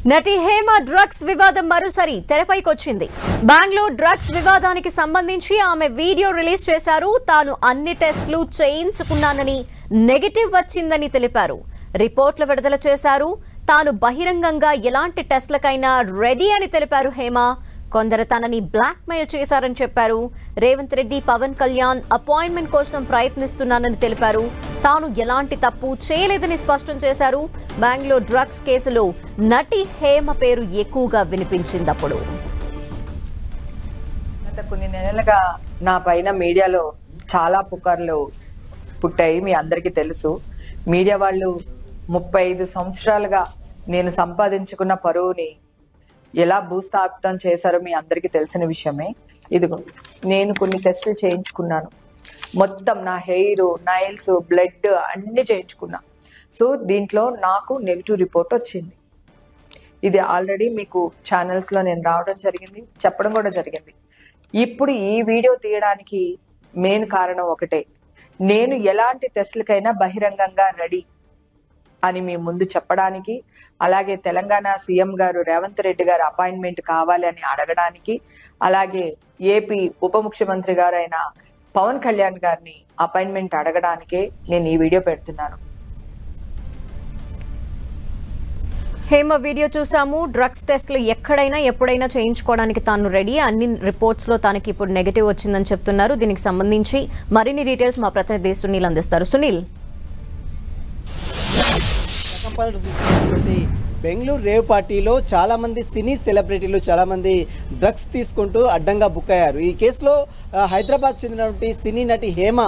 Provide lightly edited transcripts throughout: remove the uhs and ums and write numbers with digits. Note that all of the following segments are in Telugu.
నటి హేమ డ్రగ్స్ వివాదం మరోసారి తెరపైకొచ్చింది. బెంగళూరు డ్రగ్స్ వివాదానికి సంబంధించి ఆమె వీడియో రిలీజ్ చేశారు. తాను అన్ని టెస్టులు చేయించుకున్నానని, నెగటివ్ వచ్చిందని తెలిపారు. రిపోర్ట్ల విడుదల చేశారు. తాను బహిరంగంగా ఎలాంటి టెస్టులకైనా రెడీ అని తెలిపారు హేమ. కొందరు తనని బ్లాక్మెయిల్ చేశారని చెప్పారు. రేవంత్ రెడ్డి, పవన్ కళ్యాణ్ అపాయింట్మెంట్ కోసం ప్రయత్నిస్తున్నానని తెలిపారు. తాను ఎలాంటి తప్పు చేయలేదని స్పష్టం చేశారు. బెంగళూరు డ్రగ్స్ కేసులో నటి హేమ పేరు ఎక్కువగా వినిపించిందప్పుడు. గత కొన్ని నెలలుగా నా పైన మీడియాలో చాలా పుకార్లు పుట్టాయి. మీ అందరికీ తెలుసు. మీడియా వాళ్ళు 35 సంవత్సరాలుగా నేను సంపాదించుకున్న పరువుని ఎలా భూస్థాపితం చేశారో మీ అందరికీ తెలిసిన విషయమే. ఇదిగో నేను కొన్ని టెస్టులు చేయించుకున్నాను. మొత్తం నా హెయిర్, నైల్స్, బ్లడ్ అన్నీ చేయించుకున్నా. సో దీంట్లో నాకు నెగిటివ్ రిపోర్ట్ వచ్చింది. ఇది ఆల్రెడీ మీకు ఛానల్స్లో నేను రావడం జరిగింది, చెప్పడం కూడా జరిగింది. ఇప్పుడు ఈ వీడియో తీయడానికి మెయిన్ కారణం ఒకటే, నేను ఎలాంటి టెస్టులకైనా బహిరంగంగా రెడీ అని మీ ముందు చెప్పడానికి, అలాగే తెలంగాణ సీఎం గారు రేవంత్ రెడ్డి గారు అపాయింట్మెంట్ కావాలి అని అడగడానికి, అలాగే ఏపీ ఉప ముఖ్యమంత్రి గారు అయిన పవన్ కళ్యాణ్ గారిని అపాయింట్మెంట్ అడగడానికే నేను ఈ వీడియో పెడుతున్నాను. హేమ వీడియో చూసాము. డ్రగ్స్ టెస్ట్లు ఎక్కడైనా ఎప్పుడైనా చేయించుకోవడానికి తాను రెడీ. అన్ని రిపోర్ట్స్లో తనకి ఇప్పుడు నెగిటివ్ వచ్చిందని చెప్తున్నారు. దీనికి సంబంధించి మరిన్ని డీటెయిల్స్ మా ప్రతినిధి సునీల్ అందిస్తారు. సునీల్, బెంగళూరు రేవ్ పార్టీలో చాలామంది సినీ సెలబ్రిటీలు చాలామంది డ్రగ్స్ తీసుకుంటూ అడ్డంగా బుక్ అయ్యారు. ఈ కేసులో హైదరాబాద్ చెందినటువంటి సినీ నటి హేమ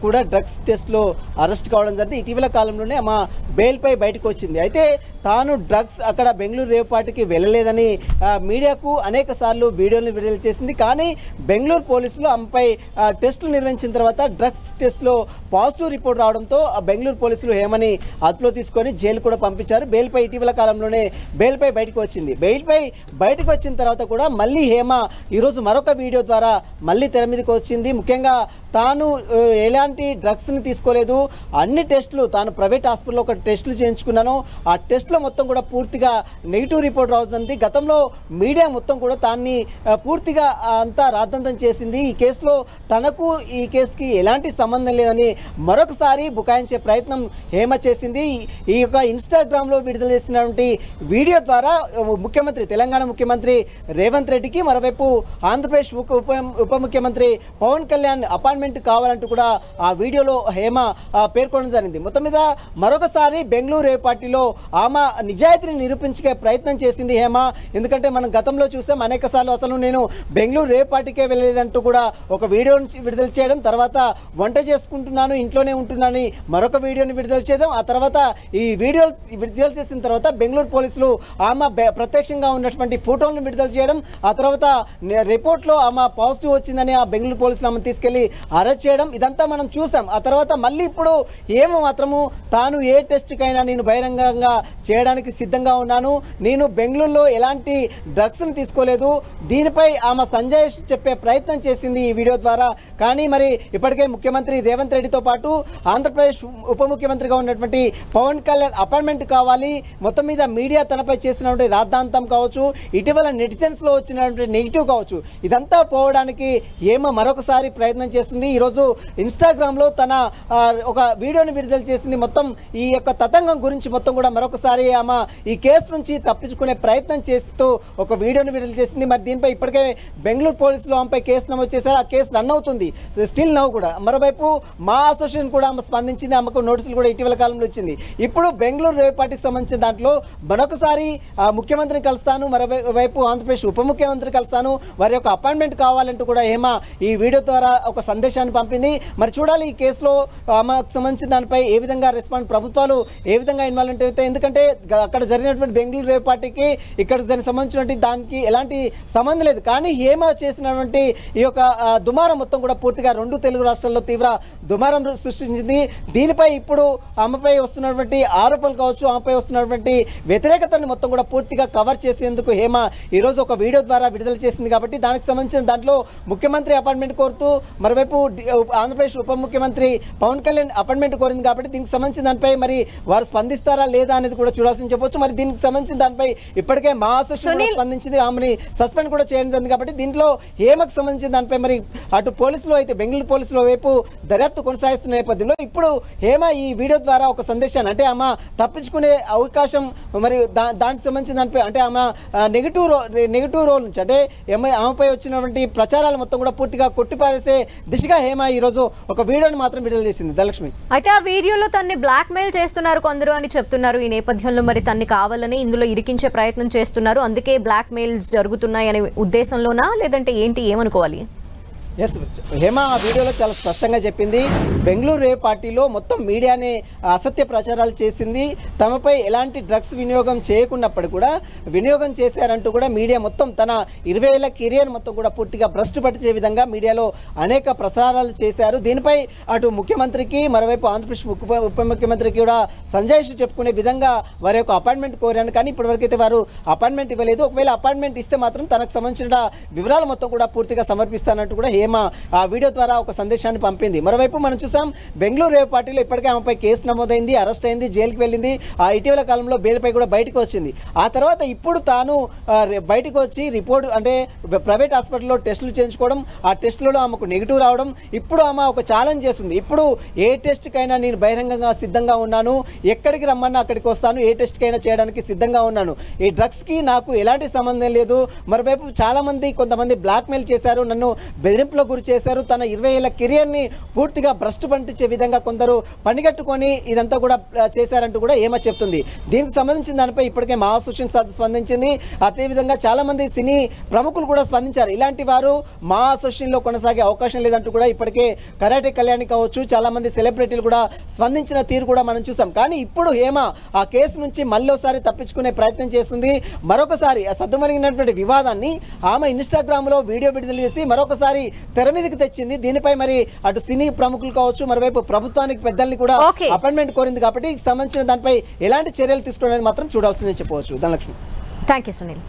కూడా డ్రగ్స్ టెస్ట్లో అరెస్ట్ కావడం జరిగింది. ఇటీవల కాలంలోనే ఆమె బెయిల్పై బయటకు వచ్చింది. అయితే తాను డ్రగ్స్ అక్కడ బెంగళూరు రేవ్ పార్టీకి వెళ్ళలేదని మీడియాకు అనేక సార్లు వీడియోలను విడుదల చేసింది. కానీ బెంగళూరు పోలీసులు ఆమెపై టెస్టులు నిర్వహించిన తర్వాత డ్రగ్స్ టెస్ట్లో పాజిటివ్ రిపోర్ట్ రావడంతో బెంగళూరు పోలీసులు హేమని అదుపులో తీసుకొని జైలు కూడా పంపించారు. బెయిల్పై ఇటీవల కాలంలోనే బెయిల్పై బయటకు వచ్చింది. బెయిల్పై బయటకు వచ్చిన తర్వాత కూడా మళ్ళీ హేమ ఈరోజు మరొక వీడియో ద్వారా మళ్ళీ తెర మీదకి వచ్చింది. ముఖ్యంగా తాను ఎలాంటి డ్రగ్స్ని తీసుకోలేదు, అన్ని టెస్టులు తాను ప్రైవేట్ హాస్పిటల్లో ఒక టెస్టులు చేయించుకున్నాను, ఆ టెస్ట్లో మొత్తం కూడా పూర్తిగా నెగిటివ్ రిపోర్ట్ రావుతుంది. గతంలో మీడియా మొత్తం కూడా తాన్ని పూర్తిగా అంతా రాద్ధాంతం చేసింది. ఈ కేసులో తనకు ఈ కేసుకి ఎలాంటి సంబంధం లేదని మరొకసారి బుకాయించే ప్రయత్నం హేమ చేసింది. ఈ యొక్క ఇన్స్టాగ్రామ్లో విడుదల చేసినటువంటి వీడియో ద్వారా ముఖ్యమంత్రి, తెలంగాణ ముఖ్యమంత్రి రేవంత్ రెడ్డికి, మరోవైపు ఆంధ్రప్రదేశ్ ఉప ముఖ్యమంత్రి పవన్ కళ్యాణ్ అపాయింట్మెంట్ కావాలంటూ కూడా ఆ వీడియోలో హేమ పేర్కొనడం జరిగింది. మొత్తం మీద మరొకసారి బెంగళూరు రేవ్ పార్టీలో ఆమె నిజాయితీని నిరూపించే ప్రయత్నం చేసింది హేమ. ఎందుకంటే మనం గతంలో చూసాం అనేక సార్లు అసలు నేను బెంగళూరు రేవ్ పార్టీకే వెళ్ళలేదంటూ కూడా ఒక వీడియోని విడుదల చేయడం, తర్వాత వంట చేసుకుంటున్నాను, ఇంట్లోనే ఉంటున్నాను మరొక వీడియోని విడుదల చేయడం, ఆ తర్వాత ఈ వీడియో విడుదల చేసిన తర్వాత బెంగళూరు పోలీసులు ఆమె ప్రత్యక్షంగా ఉన్నటువంటి ఫోటోలను విడుదల చేయడం, ఆ తర్వాత రిపోర్ట్లో ఆమె పాజిటివ్ వచ్చిందని ఆ బెంగళూరు పోలీసులు ఆమె తీసుకెళ్లి అరెస్ట్ చేయడం, ఇదంతా మనం చూసాం. ఆ తర్వాత మళ్ళీ ఇప్పుడు ఏమో మాత్రము తాను ఏ టెస్ట్కైనా నేను బహిరంగంగా చేయడానికి సిద్ధంగా ఉన్నాను, నేను బెంగళూరులో ఎలాంటి డ్రగ్స్ని తీసుకోలేదు, దీనిపై ఆమె సంజయ్ చెప్పే ప్రయత్నం చేసింది ఈ వీడియో ద్వారా. కానీ మరి ఇప్పటికే ముఖ్యమంత్రి రేవంత్ రెడ్డితో పాటు ఆంధ్రప్రదేశ్ ఉప ముఖ్యమంత్రిగా ఉన్నటువంటి పవన్ కళ్యాణ్ అపాయింట్మెంట్ కావాలి, మొత్తం మీద మీడియా తనపై చేసినటువంటి రాద్ధాంతం కావచ్చు, ఇటీవల నెటిజన్స్లో వచ్చినటువంటి నెగిటివ్ కావచ్చు, ఇదంతా పోవడానికి ఏమో మరొకసారి ప్రయత్నం చేస్తుంది. ఈరోజు ఇన్స్టాగ్రామ్లో తన ఒక వీడియోని విడుదల చేసింది. మొత్తం ఈ యొక్క తతంగం గురించి మొత్తం కూడా మరొకసారి ఆమె ఈ కేసు నుంచి తప్పించుకునే ప్రయత్నం చేస్తూ ఒక వీడియోని విడుదల చేసింది. మరి దీనిపై ఇప్పటికే బెంగళూరు పోలీసులు ఆమెపై కేసు నమోదు చేశారు. ఆ కేసు రన్ అవుతుంది స్టిల్ నౌ కూడా. మరోవైపు మా అసోసియేషన్ కూడా ఆమె స్పందించింది, ఆమెకు నోటీసులు కూడా ఇటీవల కాలంలో వచ్చింది. ఇప్పుడు బెంగళూరు రేవ్ పార్టీకి సంబంధించిన దాంట్లో మరొకసారి ముఖ్యమంత్రిని కలుస్తాను, మరోవైపు ఆంధ్రప్రదేశ్ ఉప ముఖ్యమంత్రి కలుస్తాను, వారి యొక్క అపాయింట్మెంట్ కావాలంటూ కూడా హేమ ఈ వీడియో ద్వారా ఒక సందేశాన్ని పంపింది. మరి చూడాలి ఈ కేసులో ఆమెకు సంబంధించిన దానిపై ఏ విధంగా రెస్పాండ్, ప్రభుత్వాలు ఏ విధంగా ఇన్వాల్వ్మెంట్ అవుతాయి. ఎందుకంటే అక్కడ జరిగినటువంటి బెంగళూరు రేవ్ పార్టీకి ఇక్కడ సంబంధించినటువంటి దానికి ఎలాంటి సంబంధం లేదు. కానీ హేమ చేసినటువంటి ఈ యొక్క దుమారం మొత్తం కూడా పూర్తిగా రెండు తెలుగు రాష్ట్రాల్లో తీవ్ర దుమారం సృష్టించింది. దీనిపై ఇప్పుడు ఆమెపై వస్తున్నటువంటి ఆరోపణలు కావచ్చు, ఆమెపై వస్తున్నటువంటి వ్యతిరేకతను మొత్తం కూడా పూర్తిగా కవర్ చేసేందుకు హేమ ఈరోజు ఒక వీడియో ద్వారా విడుదల చేసింది కాబట్టి దానికి సంబంధించిన దాంట్లో ముఖ్యమంత్రి అపాయింట్మెంట్ కోరుతూ మరోవైపు ఆంధ్రప్రదేశ్ ఉప ముఖ్యమంత్రి పవన్ కళ్యాణ్ అపాయింట్మెంట్ కోరింది కాబట్టి దీనికి సంబంధించిన దానిపై మరి వారు స్పందిస్తారా లేదా అనేది కూడా చూడాల్సి చెప్పొచ్చు. మరి దీనికి సంబంధించిన దానిపై ఇప్పటికే మా అసోసియేషన్ స్పందించింది, ఆమెని సస్పెండ్ కూడా చేయడం జరిగింది. కాబట్టి దీంట్లో హేమకు సంబంధించిన దానిపై మరి అటు పోలీసులు అయితే బెంగళూరు పోలీసుల వైపు దర్యాప్తు కొనసాగిస్తున్న నేపథ్యంలో ఇప్పుడు హేమ ఈ వీడియో ద్వారా ఒక సందేశాన్ని అంటే ఆమె తప్పించుకునే అవకాశం మరి దానికి సంబంధించిన దానిపై అంటే ఆమె నెగిటివ్ రోల్ నుంచి అంటే ఆమెపై వచ్చినటువంటి ప్రచారాలు మొత్తం కూడా పూర్తిగా కొట్టిపారేసే దిశగా హేమ ఈ రోజు ఒక వీడియోని మాత్రం విడుదల చేసింది. ధనలక్ష్మి, అయితే ఆ వీడియోలో తన్ని బ్లాక్ మెయిల్ చేస్తున్నారు కొందరు అని చెప్తున్నారు. ఈ నేపథ్యంలో మరి తన్ని కావాలని ఇందులో ఇరికించే ప్రయత్నం చేస్తున్నారు, అందుకే బ్లాక్ మెయిల్స్ జరుగుతున్నాయి అనే ఉద్దేశంలోనా లేదంటే ఏంటి, ఏమనుకోవాలి? ఎస్, హేమ ఆ వీడియోలో చాలా స్పష్టంగా చెప్పింది. బెంగళూరు రేవ్ పార్టీలో మొత్తం మీడియానే అసత్య ప్రచారాలు చేసింది, తమపై ఎలాంటి డ్రగ్స్ వినియోగం చేయకున్నప్పుడు కూడా వినియోగం చేశారంటూ కూడా మీడియా మొత్తం తన 20 ఏళ్ల కెరియర్ మొత్తం కూడా పూర్తిగా భ్రష్టు పట్టించే విధంగా మీడియాలో అనేక ప్రసారాలు చేశారు. దీనిపై అటు ముఖ్యమంత్రికి మరోవైపు ఆంధ్రప్రదేశ్ ఉప ముఖ్యమంత్రికి కూడా సంజయ్ చెప్పుకునే విధంగా వారి యొక్క అపాయింట్మెంట్ కోరాను, కానీ ఇప్పటివరకు అయితే వారు అపాయింట్మెంట్ ఇవ్వలేదు. ఒకవేళ అపాయింట్మెంట్ ఇస్తే మాత్రం తనకు సంబంధించిన వివరాలు మొత్తం కూడా పూర్తిగా సమర్పిస్తానంటూ కూడా హేమ ఆ వీడియో ద్వారా ఒక సందేశాన్ని పంపింది. మరోవైపు మనం చూసాం బెంగళూరు రేవ్ పార్టీలో ఇప్పటికే ఆమెపై కేసు నమోదైంది, అరెస్ట్ అయింది, జైలుకి వెళ్ళింది. ఆ ఇటీవల కాలంలో బెయిల్పై కూడా బయటకు వచ్చింది. ఆ తర్వాత ఇప్పుడు తాను బయటకు వచ్చి రిపోర్ట్ అంటే ప్రైవేట్ హాస్పిటల్లో టెస్టులు చేయించుకోవడం, ఆ టెస్టులలో ఆమెకు నెగిటివ్ రావడం, ఇప్పుడు ఆమె ఒక ఛాలెంజ్ చేస్తుంది. ఇప్పుడు ఏ టెస్ట్కైనా నేను బహిరంగంగా సిద్ధంగా ఉన్నాను, ఎక్కడికి రమ్మన్నా అక్కడికి వస్తాను, ఏ టెస్ట్కైనా చేయడానికి సిద్ధంగా ఉన్నాను, ఈ డ్రగ్స్కి నాకు ఎలాంటి సంబంధం లేదు. మరోవైపు చాలామంది కొంతమంది బ్లాక్మెయిల్ చేశారు, నన్ను బెదిరింపులో గురి చేశారు, తన 20 ఏళ్ల కెరియర్ని పూర్తిగా భ్రష్టు పట్టించే విధంగా కొందరు పనిగట్టుకొని ఇదంతా కూడా చేశారంటూ కూడా ఏమో చెప్తుంది. దీనికి సంబంధించిన దానిపై ఇప్పటికే మా అసోసియేషన్ స్పందించింది, అదేవిధంగా చాలా మంది సినీ ప్రముఖులు కూడా స్పందించారు. ఇలాంటి వారు మా అసోసియేషన్లో కొనసాగే అవకాశం లేదంటూ కూడా ఇప్పటికే కరాటే కళ్యాణి కావచ్చు, చాలా మంది సెలబ్రిటీలు కూడా స్పందించిన తీరు కూడా మనం చూసాం. కానీ ఇప్పుడు హేమ ఆ కేసు నుంచి మళ్ళీసారి తప్పించుకునే ప్రయత్నం చేస్తుంది. మరొకసారి ఆ సద్దుమణిగినటువంటి వివాదాన్ని ఆమె ఇన్స్టాగ్రామ్లో వీడియో విడుదల చేసి మరొకసారి తెర మీదకి తెచ్చింది. దీనిపై మరి అటు సినీ ప్రముఖులు కావచ్చు, మరోవైపు ప్రభుత్వానికి పెద్దల్ని కూడా అపాయింట్మెంట్ కోరింది. కాబట్టి సంబంధించిన దానిపై ఎలాంటి చర్యలు తీసుకోవడానికి మాత్రం చూడాల్సిందని చెప్పవచ్చు. Dhanalakshmi, thank you Sunil.